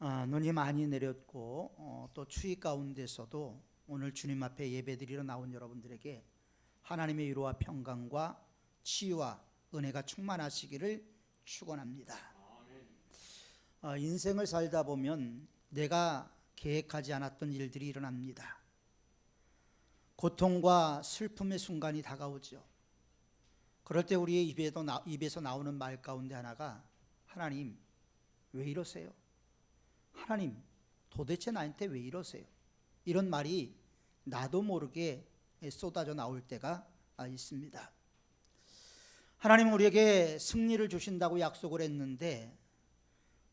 눈이 많이 내렸고 또 추위 가운데서도 오늘 주님 앞에 예배드리러 나온 여러분들에게 하나님의 위로와 평강과 치유와 은혜가 충만하시기를 축원합니다. 인생을 살다 보면 내가 계획하지 않았던 일들이 일어납니다. 고통과 슬픔의 순간이 다가오죠. 그럴 때 우리의 입에서 나오는 말 가운데 하나가 하나님 왜 이러세요? 하나님 도대체 나한테 왜 이러세요? 이런 말이 나도 모르게 쏟아져 나올 때가 있습니다. 하나님은 우리에게 승리를 주신다고 약속을 했는데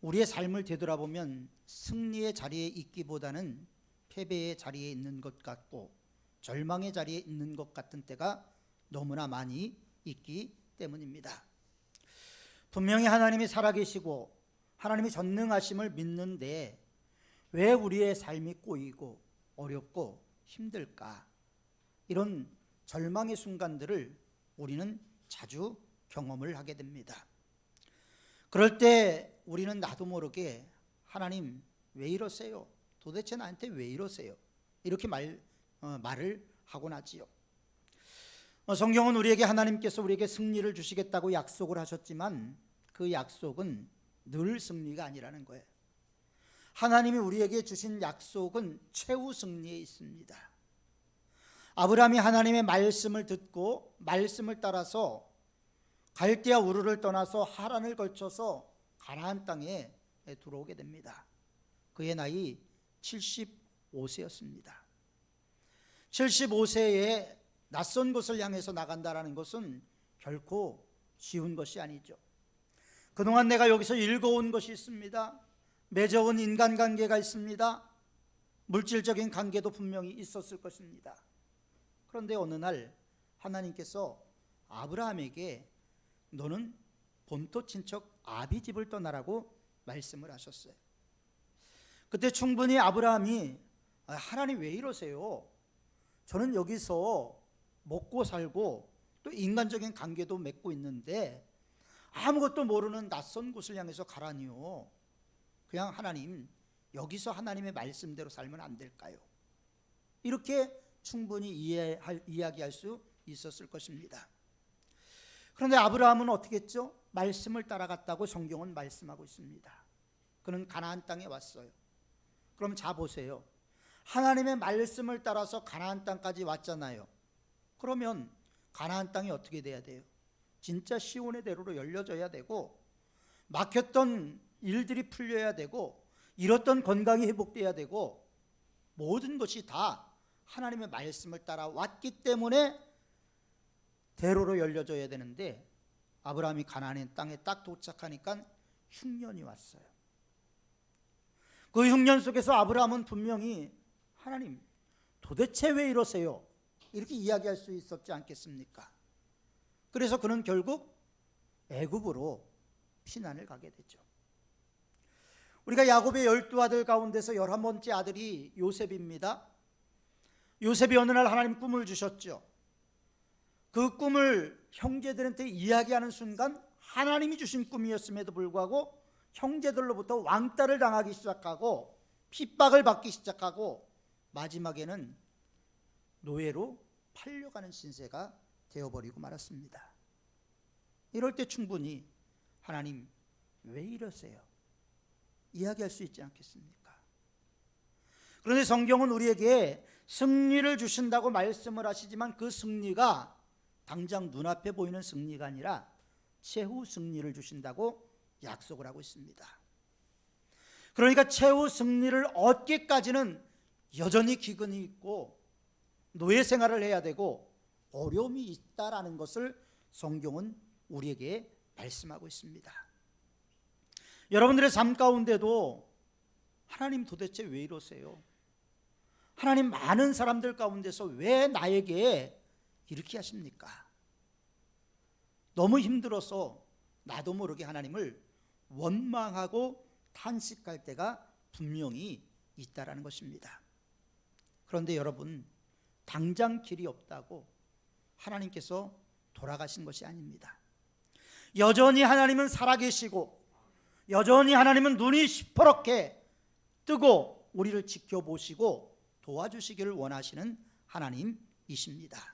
우리의 삶을 되돌아보면 승리의 자리에 있기보다는 패배의 자리에 있는 것 같고 절망의 자리에 있는 것 같은 때가 너무나 많이 있기 때문입니다. 분명히 하나님이 살아계시고 하나님이 전능하심을 믿는데 왜 우리의 삶이 꼬이고 어렵고 힘들까? 이런 절망의 순간들을 우리는 자주 경험을 하게 됩니다. 그럴 때 우리는 나도 모르게 하나님 왜 이러세요? 도대체 나한테 왜 이러세요? 이렇게 말을 하곤 하지요. 성경은 우리에게 하나님께서 우리에게 승리를 주시겠다고 약속을 하셨지만 그 약속은 늘 승리가 아니라는 거예요. 하나님이 우리에게 주신 약속은 최후 승리에 있습니다. 아브라함이 하나님의 말씀을 듣고 말씀을 따라서 갈대아 우르를 떠나서 하란을 걸쳐서 가나안 땅에 들어오게 됩니다. 그의 나이 75세였습니다. 75세에 낯선 곳을 향해서 나간다는 것은 결코 쉬운 것이 아니죠. 그동안 내가 여기서 읽어온 것이 있습니다. 맺어온 인간관계가 있습니다. 물질적인 관계도 분명히 있었을 것입니다. 그런데 어느 날 하나님께서 아브라함에게 너는 본토 친척 아비 집을 떠나라고 말씀을 하셨어요. 그때 충분히 아브라함이 하나님 왜 이러세요? 저는 여기서 먹고 살고 또 인간적인 관계도 맺고 있는데 아무것도 모르는 낯선 곳을 향해서 가라니요. 그냥 하나님 여기서 하나님의 말씀대로 살면 안 될까요? 이렇게 충분히 이야기할 수 있었을 것입니다. 그런데 아브라함은 어떻게 했죠? 말씀을 따라갔다고 성경은 말씀하고 있습니다. 그는 가나안 땅에 왔어요. 그럼 자 보세요. 하나님의 말씀을 따라서 가나안 땅까지 왔잖아요. 그러면 가나안 땅이 어떻게 돼야 돼요? 진짜 시온의 대로로 열려져야 되고 막혔던 일들이 풀려야 되고 잃었던 건강이 회복돼야 되고 모든 것이 다 하나님의 말씀을 따라 왔기 때문에 대로로 열려져야 되는데 아브라함이 가나안 땅에 딱 도착하니까 흉년이 왔어요. 그 흉년 속에서 아브라함은 분명히 하나님 도대체 왜 이러세요? 이렇게 이야기할 수 있었지 않겠습니까? 그래서 그는 결국 애굽으로 피난을 가게 되죠. 우리가 야곱의 12아들 가운데서 11번째 아들이 요셉입니다. 요셉이 어느 날 하나님 꿈을 주셨죠. 그 꿈을 형제들한테 이야기하는 순간 하나님이 주신 꿈이었음에도 불구하고 형제들로부터 왕따를 당하기 시작하고 핍박을 받기 시작하고 마지막에는 노예로 팔려가는 신세가 되어버리고 말았습니다. 이럴 때 충분히 하나님 왜 이러세요? 이야기할 수 있지 않겠습니까? 그런데 성경은 우리에게 승리를 주신다고 말씀을 하시지만 그 승리가 당장 눈앞에 보이는 승리가 아니라 최후 승리를 주신다고 약속을 하고 있습니다. 그러니까 최후 승리를 얻기까지는 여전히 기근이 있고 노예 생활을 해야 되고 어려움이 있다라는 것을 성경은 우리에게 말씀하고 있습니다. 여러분들의 삶 가운데도 하나님 도대체 왜 이러세요? 하나님 많은 사람들 가운데서 왜 나에게 이렇게 하십니까? 너무 힘들어서 나도 모르게 하나님을 원망하고 탄식할 때가 분명히 있다라는 것입니다. 그런데 여러분 당장 길이 없다고 하나님께서 돌아가신 것이 아닙니다. 여전히 하나님은 살아계시고 여전히 하나님은 눈이 시퍼렇게 뜨고 우리를 지켜보시고 도와주시기를 원하시는 하나님이십니다.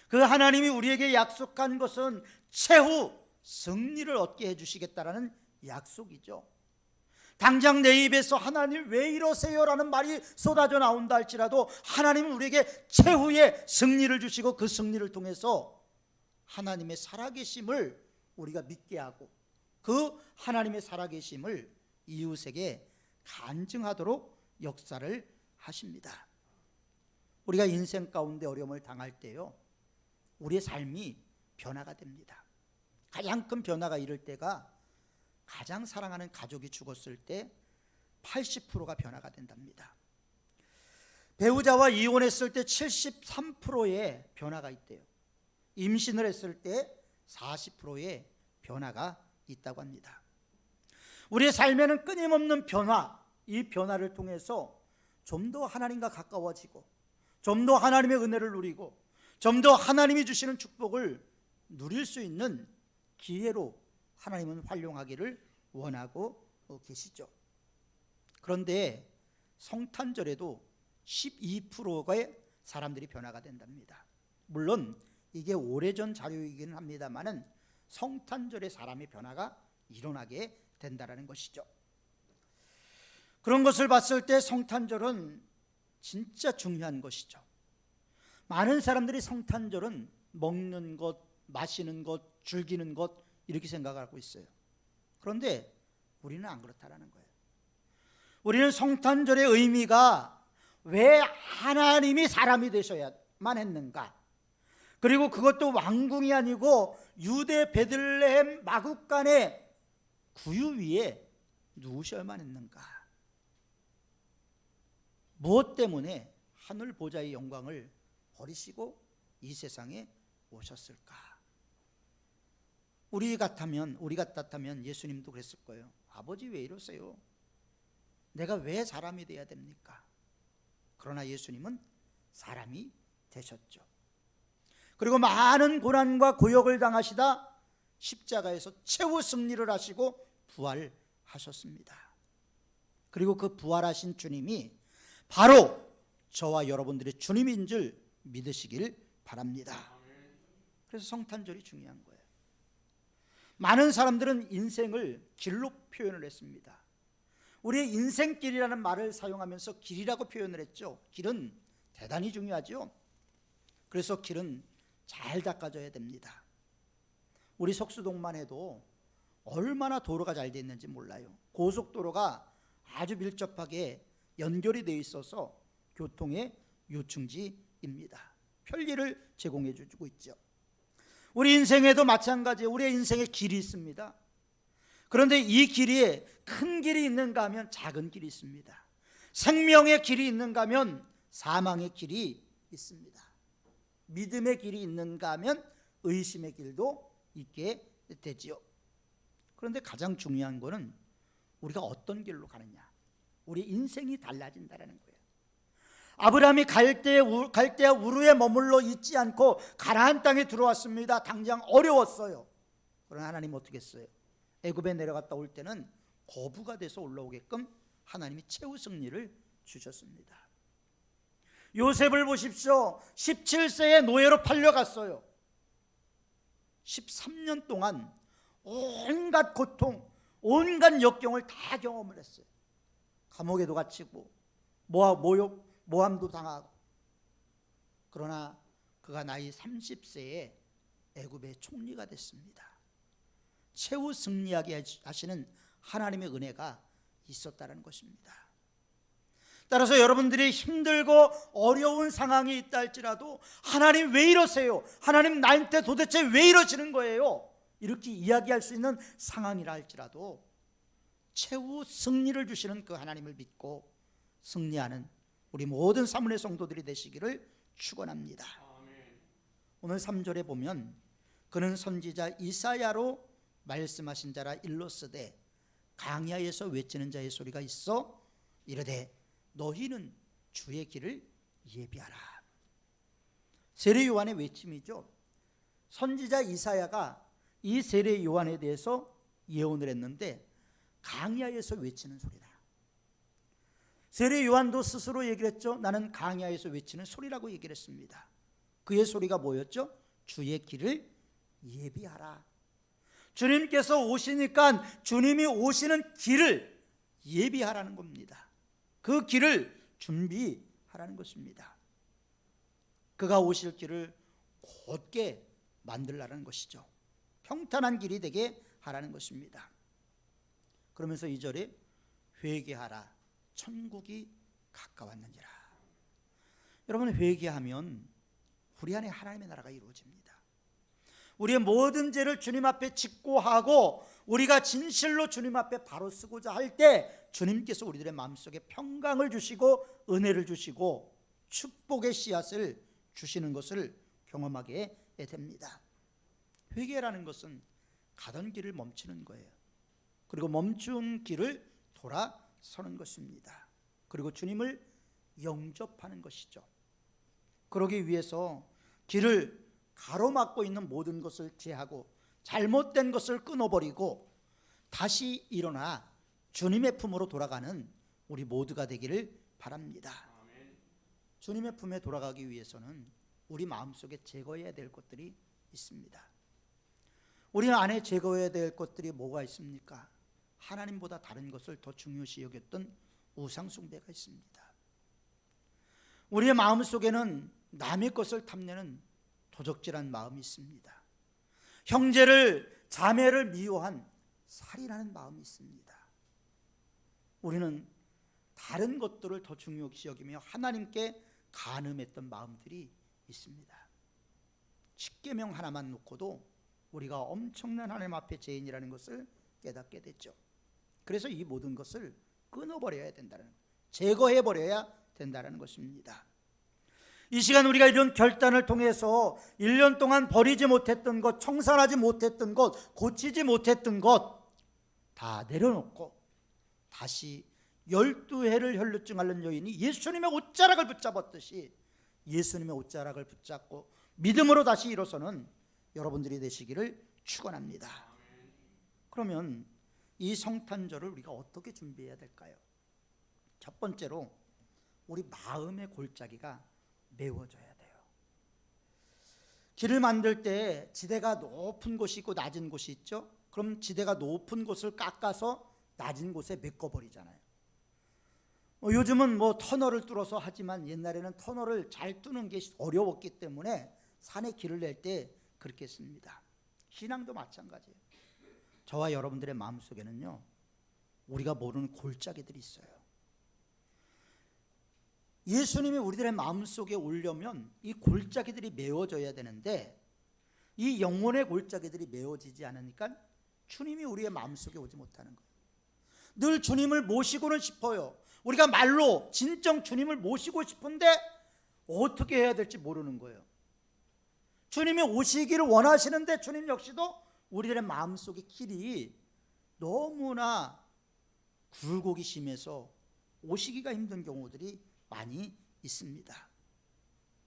그 하나님이 우리에게 약속한 것은 최후 승리를 얻게 해주시겠다라는 약속이죠. 당장 내 입에서 하나님 왜 이러세요? 라는 말이 쏟아져 나온다 할지라도 하나님은 우리에게 최후의 승리를 주시고 그 승리를 통해서 하나님의 살아계심을 우리가 믿게 하고 그 하나님의 살아계심을 이웃에게 간증하도록 역사를 하십니다. 우리가 인생 가운데 어려움을 당할 때요, 우리의 삶이 변화가 됩니다. 가장 큰 변화가 이를 때가 가장 사랑하는 가족이 죽었을 때 80%가 변화가 된답니다. 배우자와 이혼했을 때 73%의 변화가 있대요. 임신을 했을 때 40%의 변화가 있다고 합니다. 우리의 삶에는 끊임없는 변화, 이 변화를 통해서 좀 더 하나님과 가까워지고 좀 더 하나님의 은혜를 누리고 좀 더 하나님이 주시는 축복을 누릴 수 있는 기회로 하나님은 활용하기를 원하고 계시죠. 그런데 성탄절에도 12%의 사람들이 변화가 된답니다. 물론 이게 오래전 자료이기는 합니다만은 성탄절에 사람의 변화가 일어나게 된다는 것이죠. 그런 것을 봤을 때 성탄절은 진짜 중요한 것이죠. 많은 사람들이 성탄절은 먹는 것, 마시는 것, 즐기는 것 이렇게 생각하고 있어요. 그런데 우리는 안 그렇다라는 거예요. 우리는 성탄절의 의미가 왜 하나님이 사람이 되셔야만 했는가, 그리고 그것도 왕궁이 아니고 유대 베들레헴 마구간의 구유 위에 누우셔야만 했는가, 무엇 때문에 하늘 보좌의 영광을 버리시고 이 세상에 오셨을까? 우리 같았다면 예수님도 그랬을 거예요. 아버지 왜 이러세요? 내가 왜 사람이 돼야 됩니까? 그러나 예수님은 사람이 되셨죠. 그리고 많은 고난과 고역을 당하시다 십자가에서 최후 승리를 하시고 부활하셨습니다. 그리고 그 부활하신 주님이 바로 저와 여러분들의 주님인 줄 믿으시길 바랍니다. 그래서 성탄절이 중요한 거예요. 많은 사람들은 인생을 길로 표현을 했습니다. 우리의 인생길이라는 말을 사용하면서 길이라고 표현을 했죠. 길은 대단히 중요하죠. 그래서 길은 잘 닦아줘야 됩니다. 우리 석수동만 해도 얼마나 도로가 잘 돼 있는지 몰라요. 고속도로가 아주 밀접하게 연결이 되어 있어서 교통의 요충지입니다. 편리를 제공해 주고 있죠. 우리 인생에도 마찬가지예요. 우리의 인생에 길이 있습니다. 그런데 이 길이 큰 길이 있는가 하면 작은 길이 있습니다. 생명의 길이 있는가 하면 사망의 길이 있습니다. 믿음의 길이 있는가 하면 의심의 길도 있게 되지요. 그런데 가장 중요한 것은 우리가 어떤 길로 가느냐, 우리 인생이 달라진다는 거예요. 아브라함이 갈대아 우르에 머물러 있지 않고 가나안 땅에 들어왔습니다. 당장 어려웠어요. 그러나 하나님 어떻게 했어요? 애굽에 내려갔다 올 때는 거부가 돼서 올라오게끔 하나님이 최후 승리를 주셨습니다. 요셉을 보십시오. 17세에 노예로 팔려갔어요. 13년 동안 온갖 고통, 온갖 역경을 다 경험을 했어요. 감옥에도 갇히고 모함도 당하고. 그러나 그가 나이 30세에 애굽의 총리가 됐습니다. 최후 승리하게 하시는 하나님의 은혜가 있었다는 것입니다. 따라서 여러분들이 힘들고 어려운 상황이 있다 할지라도 하나님 왜 이러세요? 하나님 나한테 도대체 왜 이러시는 거예요? 이렇게 이야기할 수 있는 상황이라 할지라도 최후 승리를 주시는 그 하나님을 믿고 승리하는 우리 모든 사문의 성도들이 되시기를 축원합니다. 오늘 3절에 보면 그는 선지자 이사야로 말씀하신 자라 일러스되 강야에서 외치는 자의 소리가 있어 이르되 너희는 주의 길을 예비하라. 세례 요한의 외침이죠. 선지자 이사야가 이 세례 요한에 대해서 예언을 했는데 강야에서 외치는 소리다. 세례 요한도 스스로 얘기를 했죠. 나는 강야에서 외치는 소리라고 얘기를 했습니다. 그의 소리가 뭐였죠? 주의 길을 예비하라. 주님께서 오시니까 주님이 오시는 길을 예비하라는 겁니다. 그 길을 준비하라는 것입니다. 그가 오실 길을 곧게 만들라는 것이죠. 평탄한 길이 되게 하라는 것입니다. 그러면서 2절에 회개하라, 천국이 가까웠느니라. 여러분, 회개하면 우리 안에 하나님의 나라가 이루어집니다. 우리의 모든 죄를 주님 앞에 짓고 하고 우리가 진실로 주님 앞에 바로 쓰고자 할 때 주님께서 우리들의 마음속에 평강을 주시고 은혜를 주시고 축복의 씨앗을 주시는 것을 경험하게 됩니다. 회개라는 것은 가던 길을 멈추는 거예요. 그리고 멈춘 길을 돌아서는 것입니다. 그리고 주님을 영접하는 것이죠. 그러기 위해서 길을 가로막고 있는 모든 것을 제하고 잘못된 것을 끊어버리고 다시 일어나 주님의 품으로 돌아가는 우리 모두가 되기를 바랍니다. 주님의 품에 돌아가기 위해서는 우리 마음속에 제거해야 될 것들이 있습니다. 우리 안에 제거해야 될 것들이 뭐가 있습니까? 하나님보다 다른 것을 더 중요시 여겼던 우상 숭배가 있습니다. 우리의 마음속에는 남의 것을 탐내는 도적질한 마음이 있습니다. 형제를, 자매를 미워한 살인하는 마음이 있습니다. 우리는 다른 것들을 더 중요시 여기며 하나님께 간음했던 마음들이 있습니다. 십계명 하나만 놓고도 우리가 엄청난 하나님 앞에 죄인이라는 것을 깨닫게 됐죠. 그래서 이 모든 것을 끊어버려야 된다는, 제거해버려야 된다는 것입니다. 이 시간 우리가 이런 결단을 통해서 1년 동안 버리지 못했던 것, 청산하지 못했던 것, 고치지 못했던 것 다 내려놓고 다시 12해를 혈루증 앓는 여인이 예수님의 옷자락을 붙잡았듯이 예수님의 옷자락을 붙잡고 믿음으로 다시 일어서는 여러분들이 되시기를 축원합니다. 그러면 이 성탄절을 우리가 어떻게 준비해야 될까요? 첫 번째로 우리 마음의 골짜기가 메워져야 돼요. 길을 만들 때 지대가 높은 곳이 있고 낮은 곳이 있죠. 그럼 지대가 높은 곳을 깎아서 낮은 곳에 메꿔버리잖아요. 요즘은 터널을 뚫어서 하지만 옛날에는 터널을 잘 뚫는 게 어려웠기 때문에 산에 길을 낼 때 그렇게 했습니다. 신앙도 마찬가지예요. 저와 여러분들의 마음속에는요, 우리가 모르는 골짜기들이 있어요. 예수님이 우리들의 마음속에 오려면 이 골짜기들이 메워져야 되는데 이 영혼의 골짜기들이 메워지지 않으니까 주님이 우리의 마음속에 오지 못하는 거예요. 늘 주님을 모시고는 싶어요. 우리가 말로 진정 주님을 모시고 싶은데 어떻게 해야 될지 모르는 거예요. 주님이 오시기를 원하시는데 주님 역시도 우리들의 마음속의 길이 너무나 굴곡이 심해서 오시기가 힘든 경우들이 많이 있습니다.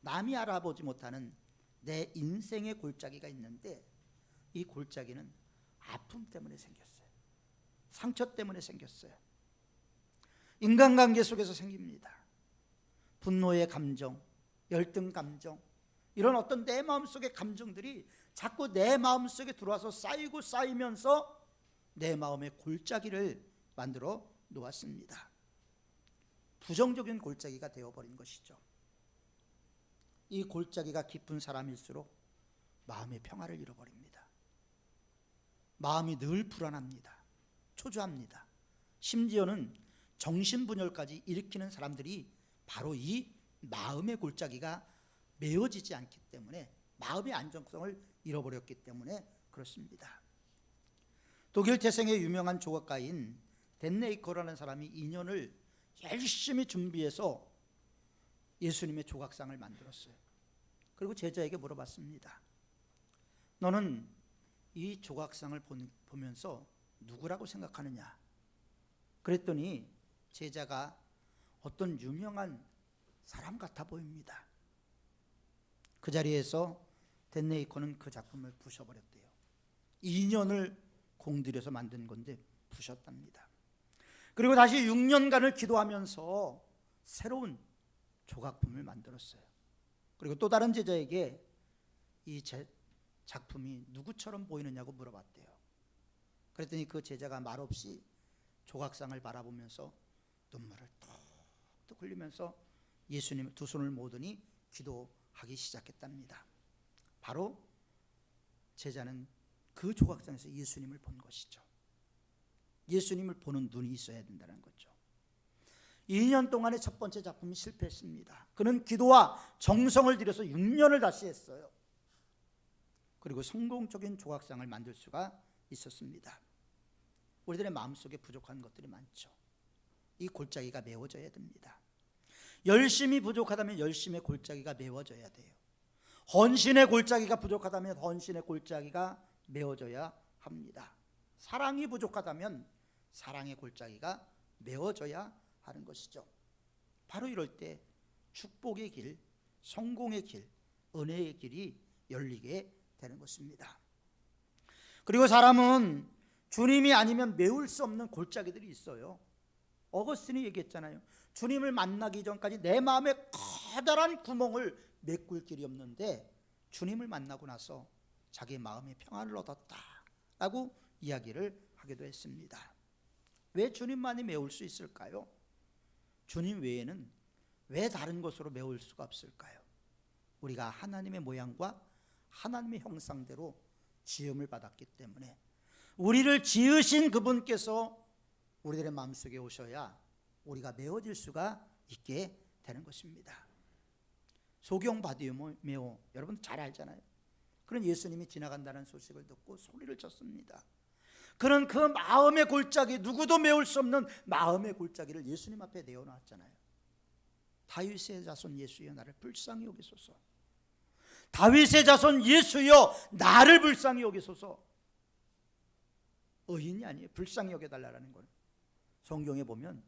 남이 알아보지 못하는 내 인생의 골짜기가 있는데 이 골짜기는 아픔 때문에 생겼어요. 상처 때문에 생겼어요. 인간관계 속에서 생깁니다. 분노의 감정, 열등 감정, 이런 어떤 내 마음속의 감정들이 자꾸 내 마음속에 들어와서 쌓이고 쌓이면서 내 마음의 골짜기를 만들어 놓았습니다. 부정적인 골짜기가 되어버린 것이죠. 이 골짜기가 깊은 사람일수록 마음의 평화를 잃어버립니다. 마음이 늘 불안합니다. 초조합니다. 심지어는 정신분열까지 일으키는 사람들이 바로 이 마음의 골짜기가 메워지지 않기 때문에, 마음의 안정성을 잃어버렸기 때문에 그렇습니다. 독일 태생의 유명한 조각가인 댄네이커라는 사람이 2년을 열심히 준비해서 예수님의 조각상을 만들었어요. 그리고 제자에게 물어봤습니다. 너는 이 조각상을 보면서 누구라고 생각하느냐? 그랬더니 제자가 어떤 유명한 사람 같아 보입니다. 그 자리에서 댄네이커는 그 작품을 부셔버렸대요. 2년을 공들여서 만든 건데 부셨답니다. 그리고 다시 6년간을 기도하면서 새로운 조각품을 만들었어요. 그리고 또 다른 제자에게 이 작품이 누구처럼 보이느냐고 물어봤대요. 그랬더니 그 제자가 말없이 조각상을 바라보면서 눈물을 뚝뚝 흘리면서 예수님 두 손을 모으더니 기도하기 시작했답니다. 바로 제자는 그 조각상에서 예수님을 본 것이죠. 예수님을 보는 눈이 있어야 된다는 거죠. 2년 동안의 첫 번째 작품이 실패했습니다. 그는 기도와 정성을 들여서 6년을 다시 했어요. 그리고 성공적인 조각상을 만들 수가 있었습니다. 우리들의 마음속에 부족한 것들이 많죠. 이 골짜기가 메워져야 됩니다. 열심이 부족하다면 열심의 골짜기가 메워져야 돼요. 헌신의 골짜기가 부족하다면 헌신의 골짜기가 메워져야 합니다. 사랑이 부족하다면 사랑의 골짜기가 메워져야 하는 것이죠. 바로 이럴 때 축복의 길, 성공의 길, 은혜의 길이 열리게 되는 것입니다. 그리고 사람은 주님이 아니면 메울 수 없는 골짜기들이 있어요. 어거스틴이 얘기했잖아요. 주님을 만나기 전까지 내 마음에 커다란 구멍을 메꿀 길이 없는데 주님을 만나고 나서 자기 마음에 평안을 얻었다라고 이야기를 하기도 했습니다. 왜 주님만이 메울 수 있을까요? 주님 외에는 왜 다른 것으로 메울 수가 없을까요? 우리가 하나님의 모양과 하나님의 형상대로 지음을 받았기 때문에 우리를 지으신 그분께서 우리들의 마음속에 오셔야 우리가 메워질 수가 있게 되는 것입니다. 소경 바디메오 여러분 잘 알잖아요. 그런 예수님이 지나간다는 소식을 듣고 소리를 쳤습니다. 그런 그 마음의 골짜기, 누구도 메울 수 없는 마음의 골짜기를 예수님 앞에 내어놨잖아요. 다윗의 자손 예수여 나를 불쌍히 여기소서. 다윗의 자손 예수여 나를 불쌍히 여기소서. 의인이 아니에요. 불쌍히 여겨달라는 거는. 성경에 보면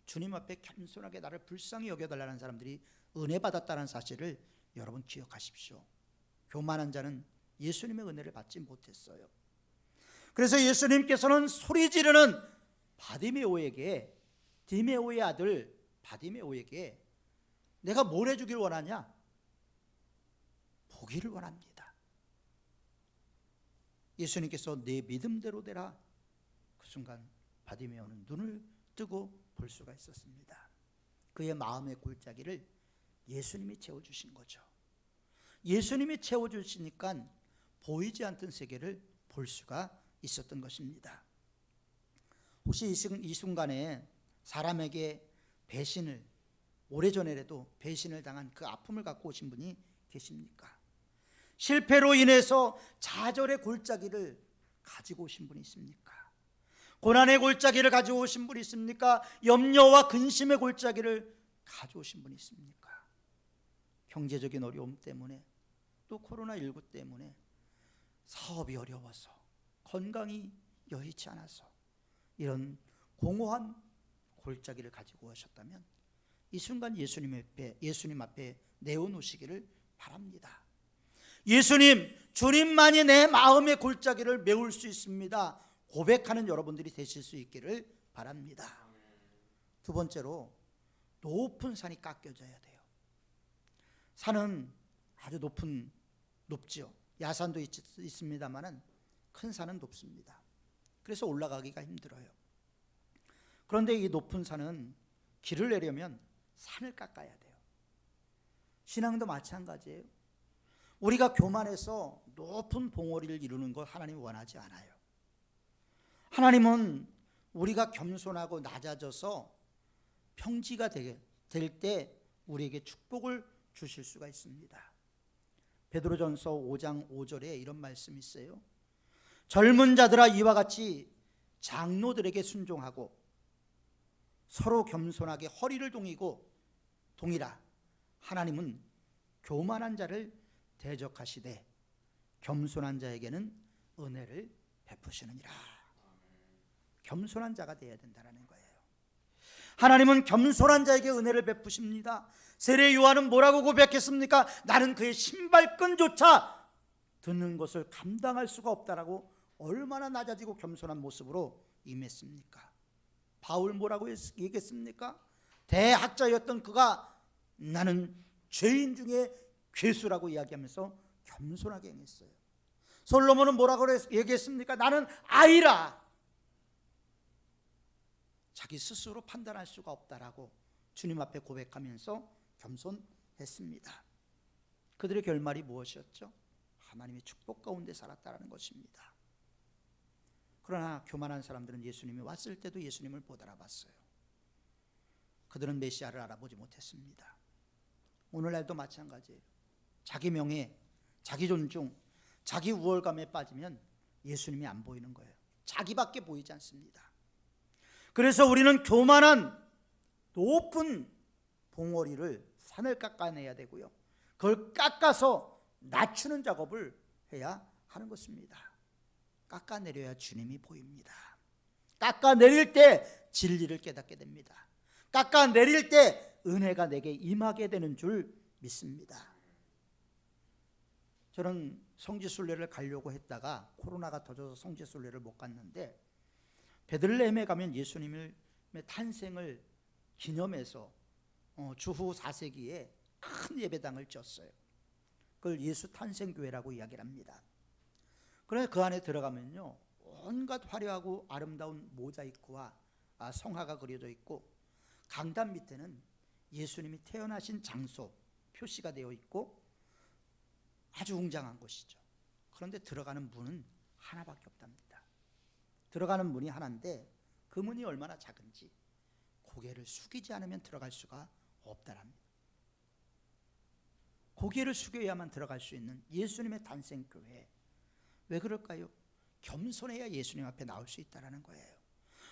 주님 앞에 겸손하게 나를 불쌍히 여겨달라는 사람들이 은혜 받았다는 사실을 여러분 기억하십시오. 교만한 자는 예수님의 은혜를 받지 못했어요. 그래서 예수님께서는 소리 지르는 바디메오에게, 디메오의 아들 바디메오에게 내가 뭘 해주길 원하냐? 보기를 원합니다. 예수님께서 내 믿음대로 되라. 그 순간 바디메오는 눈을 뜨고 볼 수가 있었습니다. 그의 마음의 골짜기를 예수님이 채워주신 거죠. 예수님이 채워주시니까 보이지 않던 세계를 볼 수가 있었던 것입니다. 혹시 이 순간에 사람에게 배신을, 오래전에라도 배신을 당한 그 아픔을 갖고 오신 분이 계십니까? 실패로 인해서 좌절의 골짜기를 가지고 오신 분이 있습니까? 고난의 골짜기를 가지고 오신 분이 있습니까? 염려와 근심의 골짜기를 가져오신 분이 있습니까? 경제적인 어려움 때문에, 또 코로나19 때문에 사업이 어려워서, 건강이 여의치 않아서 이런 공허한 골짜기를 가지고 오셨다면 이 순간 예수님 앞에 내어놓으시기를 바랍니다. 예수님, 주님만이 내 마음의 골짜기를 메울 수 있습니다. 고백하는 여러분들이 되실 수 있기를 바랍니다. 두 번째로 높은 산이 깎여져야 돼요. 산은 아주 높지요. 야산도 있습니다만은 큰 산은 높습니다. 그래서 올라가기가 힘들어요. 그런데 이 높은 산은 길을 내려면 산을 깎아야 돼요. 신앙도 마찬가지예요. 우리가 교만해서 높은 봉우리를 이루는 것 하나님이 원하지 않아요. 하나님은 우리가 겸손하고 낮아져서 평지가 될 때 우리에게 축복을 주실 수가 있습니다. 베드로전서 5장 5절에 이런 말씀이 있어요. 젊은 자들아 이와 같이 장로들에게 순종하고 서로 겸손하게 허리를 동이라. 하나님은 교만한 자를 대적하시되 겸손한 자에게는 은혜를 베푸시느니라. 겸손한 자가 되어야 된다는 거예요. 하나님은 겸손한 자에게 은혜를 베푸십니다. 세례 요한은 뭐라고 고백했습니까? 나는 그의 신발끈조차 듣는 것을 감당할 수가 없다라고 얼마나 낮아지고 겸손한 모습으로 임했습니까? 바울 뭐라고 얘기했습니까? 대학자였던 그가 나는 죄인 중에 괴수라고 이야기하면서 겸손하게 행했어요. 솔로몬은 뭐라고 얘기했습니까? 나는 아이라. 자기 스스로 판단할 수가 없다라고 주님 앞에 고백하면서 겸손했습니다. 그들의 결말이 무엇이었죠? 하나님의 축복 가운데 살았다는 것입니다. 그러나 교만한 사람들은 예수님이 왔을 때도 예수님을 못 알아봤어요. 그들은 메시아를 알아보지 못했습니다. 오늘날도 마찬가지예요. 자기 명예, 자기 존중, 자기 우월감에 빠지면 예수님이 안 보이는 거예요. 자기밖에 보이지 않습니다. 그래서 우리는 교만한 높은 봉우리를 산을 깎아내야 되고요, 그걸 깎아서 낮추는 작업을 해야 하는 것입니다. 깎아내려야 주님이 보입니다. 깎아내릴 때 진리를 깨닫게 됩니다. 깎아내릴 때 은혜가 내게 임하게 되는 줄 믿습니다. 저는 성지순례를 가려고 했다가 코로나가 터져서 성지순례를 못 갔는데, 베들레헴에 가면 예수님의 탄생을 기념해서 주후 4세기에 큰 예배당을 지었어요. 그걸 예수 탄생교회라고 이야기를 합니다. 그래서 그 안에 들어가면요, 온갖 화려하고 아름다운 모자이크와 성화가 그려져 있고, 강단 밑에는 예수님이 태어나신 장소 표시가 되어 있고 아주 웅장한 곳이죠. 그런데 들어가는 문은 하나밖에 없답니다. 들어가는 문이 하나인데 그 문이 얼마나 작은지 고개를 숙이지 않으면 들어갈 수가 없다랍니다. 고개를 숙여야만 들어갈 수 있는 예수님의 탄생교회. 왜 그럴까요? 겸손해야 예수님 앞에 나올 수 있다는 거예요.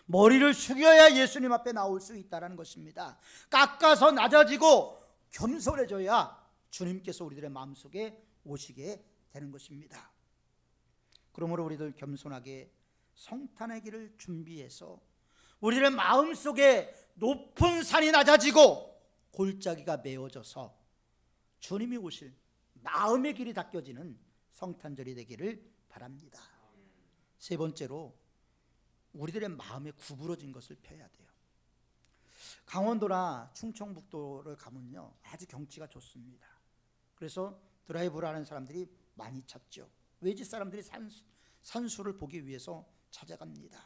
머리를 숙여야 예수님 앞에 나올 수 있다는 것입니다. 깎아서 낮아지고 겸손해져야 주님께서 우리들의 마음속에 오시게 되는 것입니다. 그러므로 우리들 겸손하게 성탄의 길을 준비해서 우리들의 마음속에 높은 산이 낮아지고 골짜기가 메워져서 주님이 오실 마음의 길이 닦여지는 성탄절이 되기를 바랍니다. 세 번째로 우리들의 마음에 구부러진 것을 펴야 돼요. 강원도나 충청북도를 가면요, 아주 경치가 좋습니다. 그래서 드라이브를 하는 사람들이 많이 찾죠. 외지 사람들이 산수를 보기 위해서 찾아갑니다.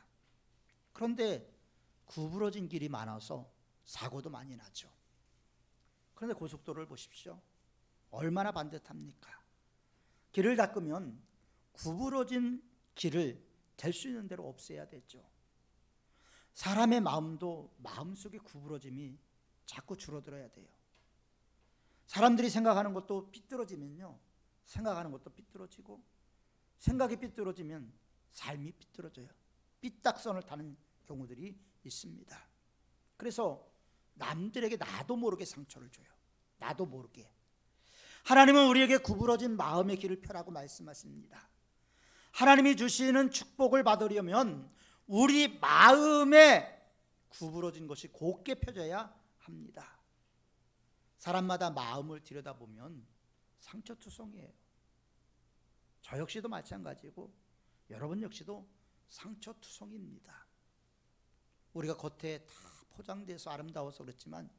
그런데 구부러진 길이 많아서 사고도 많이 나죠. 그런데 고속도로를 보십시오. 얼마나 반듯합니까? 길을 닦으면 구부러진 길을 될 수 있는 대로 없애야 되죠. 사람의 마음도 마음속에 구부러짐이 자꾸 줄어들어야 돼요. 사람들이 생각하는 것도 삐뚤어지면요, 생각하는 것도 삐뚤어지고, 생각이 삐뚤어지면 삶이 삐뚤어져요. 삐딱선을 타는 경우들이 있습니다. 그래서 남들에게 나도 모르게 상처를 줘요. 나도 모르게. 하나님은 우리에게 구부러진 마음의 길을 펴라고 말씀하십니다. 하나님이 주시는 축복을 받으려면 우리 마음에 구부러진 것이 곱게 펴져야 합니다. 사람마다 마음을 들여다보면 상처투성이에요. 저 역시도 마찬가지고 여러분 역시도 상처투성입니다. 우리가 겉에 다 포장돼서 아름다워서 그렇지만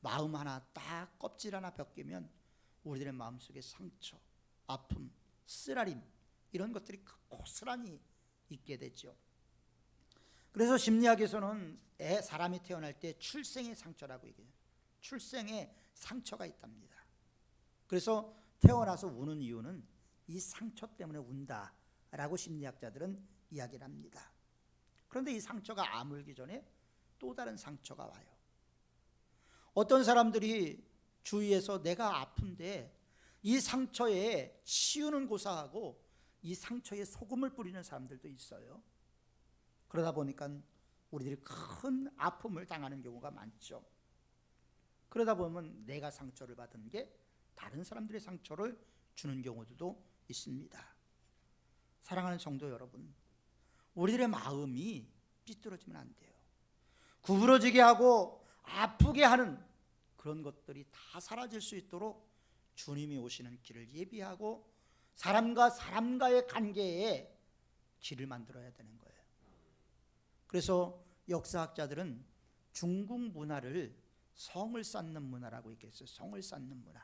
마음 하나 딱 껍질 하나 벗기면 우리들의 마음속에 상처, 아픔, 쓰라림 이런 것들이 고스란히 있게 되죠. 그래서 심리학에서는 사람이 태어날 때 출생의 상처라고 얘기해요. 출생에 상처가 있답니다. 그래서 태어나서 우는 이유는 이 상처 때문에 운다라고 심리학자들은 이야기를 합니다. 그런데 이 상처가 아물기 전에 또 다른 상처가 와요. 어떤 사람들이 주위에서 내가 아픈데 이 상처에 치유는 고사하고 이 상처에 소금을 뿌리는 사람들도 있어요. 그러다 보니까 우리들이 큰 아픔을 당하는 경우가 많죠. 그러다 보면 내가 상처를 받은 게 다른 사람들의 상처를 주는 경우도 있습니다. 사랑하는 성도 여러분, 우리들의 마음이 삐뚤어지면 안 돼요. 구부러지게 하고 아프게 하는 그런 것들이 다 사라질 수 있도록 주님이 오시는 길을 예비하고 사람과 사람과의 관계에 길을 만들어야 되는 거예요. 그래서 역사학자들은 중국 문화를 성을 쌓는 문화라고 얘기했어요. 성을 쌓는 문화.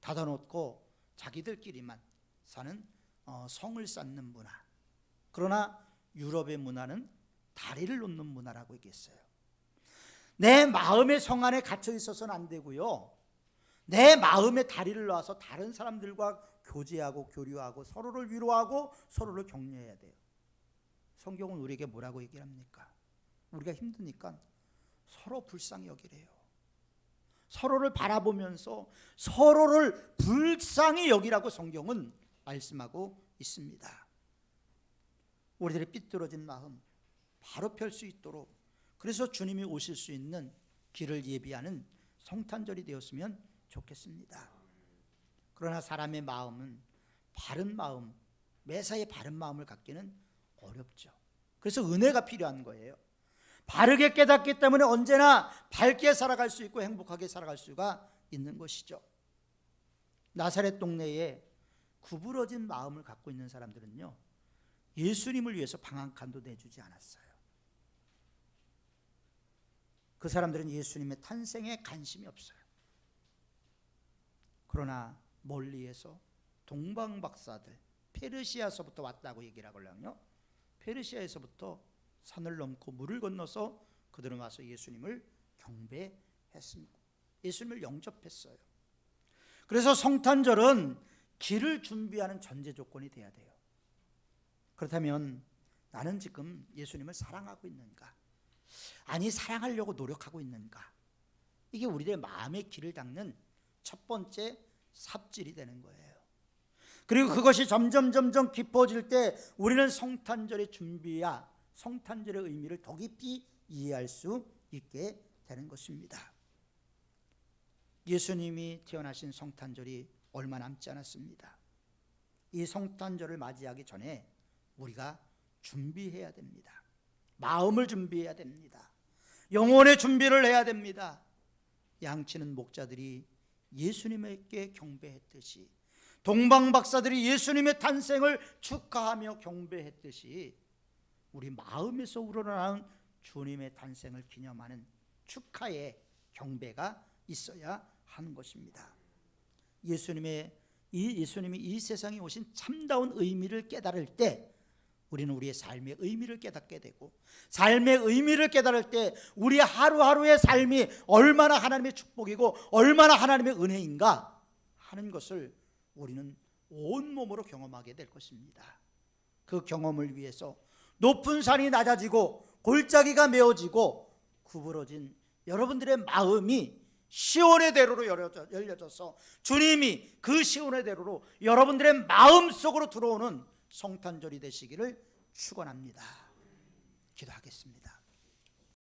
닫아놓고 자기들끼리만 사는 성을 쌓는 문화. 그러나 유럽의 문화는 다리를 놓는 문화라고 얘기했어요. 내 마음의 성 안에 갇혀 있어서는 안 되고요, 내 마음에 다리를 놔서 다른 사람들과 교제하고 교류하고 서로를 위로하고 서로를 격려해야 돼요. 성경은 우리에게 뭐라고 얘기를 합니까? 우리가 힘드니까 서로 불쌍히 여기래요. 서로를 바라보면서 서로를 불쌍히 여기라고 성경은 말씀하고 있습니다. 우리들의 삐뚤어진 마음 바로 펼 수 있도록, 그래서 주님이 오실 수 있는 길을 예비하는 성탄절이 되었으면 좋겠습니다. 그러나 사람의 마음은 바른 마음, 매사에 바른 마음을 갖기는 어렵죠. 그래서 은혜가 필요한 거예요. 바르게 깨닫기 때문에 언제나 밝게 살아갈 수 있고 행복하게 살아갈 수가 있는 것이죠. 나사렛 동네에 구부러진 마음을 갖고 있는 사람들은요, 예수님을 위해서 방 한 칸도 내주지 않았어요. 그 사람들은 예수님의 탄생에 관심이 없어요. 그러나 멀리에서 동방박사들, 페르시아에서부터 왔다고 얘기를 하거든요. 페르시아에서부터 산을 넘고 물을 건너서 그들은 와서 예수님을 경배했습니다. 예수님을 영접했어요. 그래서 성탄절은 길을 준비하는 전제 조건이 돼야 돼요. 그렇다면 나는 지금 예수님을 사랑하고 있는가? 아니, 사랑하려고 노력하고 있는가? 이게 우리의 마음의 길을 닦는 첫 번째 삽질이 되는 거예요. 그리고 그것이 점점 깊어질 때 우리는 성탄절의 준비야, 성탄절의 의미를 더 깊이 이해할 수 있게 되는 것입니다. 예수님이 태어나신 성탄절이 얼마 남지 않았습니다. 이 성탄절을 맞이하기 전에 우리가 준비해야 됩니다. 마음을 준비해야 됩니다. 영혼의 준비를 해야 됩니다. 양치는 목자들이 예수님에게 경배했듯이, 동방박사들이 예수님의 탄생을 축하하며 경배했듯이, 우리 마음에서 우러나는 주님의 탄생을 기념하는 축하의 경배가 있어야 하는 것입니다. 예수님이 이 세상에 오신 참다운 의미를 깨달을 때 우리는 우리의 삶의 의미를 깨닫게 되고, 삶의 의미를 깨달을 때 우리 하루하루의 삶이 얼마나 하나님의 축복이고 얼마나 하나님의 은혜인가 하는 것을 우리는 온몸으로 경험하게 될 것입니다. 그 경험을 위해서 높은 산이 낮아지고 골짜기가 메어지고 구부러진 여러분들의 마음이 시온의 대로로 열려져서 주님이 그 시온의 대로로 여러분들의 마음속으로 들어오는 성탄절이 되시기를 축원합니다. 기도하겠습니다.